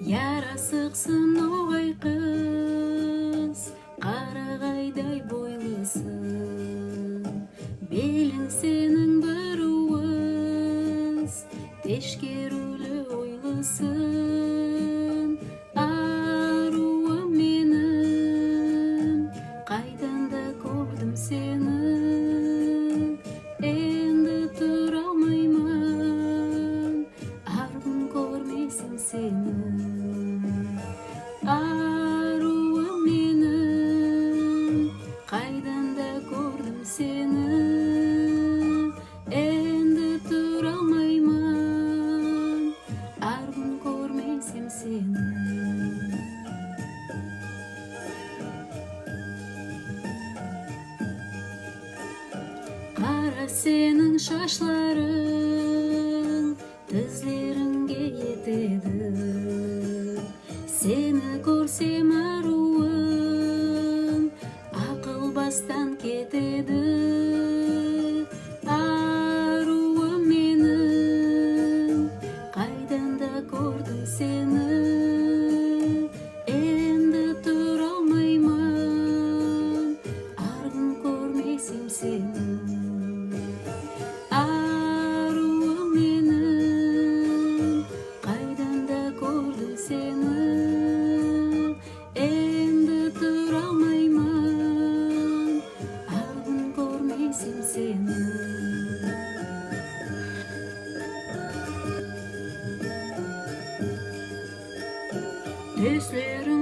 Ярасықсың оғай қыз, қарағайдай бойлысың. Белің сенің бір уыз, тешкерулі ойлысың. Аруым менің, қайдан да көрдім сені. Енді тұра алмаймын, арғын көрмесем сені. Аруым менің, қайдан да көрдім сені. Енді тұра алмаймын, арғын көрмесем сені. Қара сенің шашларың, тізлеріңге етеді. Сені көрсем аруым, ақыл бастан кетеді. Аруым менің, қайдан да көрдім сені. Енді тұра алмаймын, арғын көрмесем сені. Аруым менің, қайдан да көрдім сені. Енді тұра алмаймын, арғын көрмесем сені. Төслерің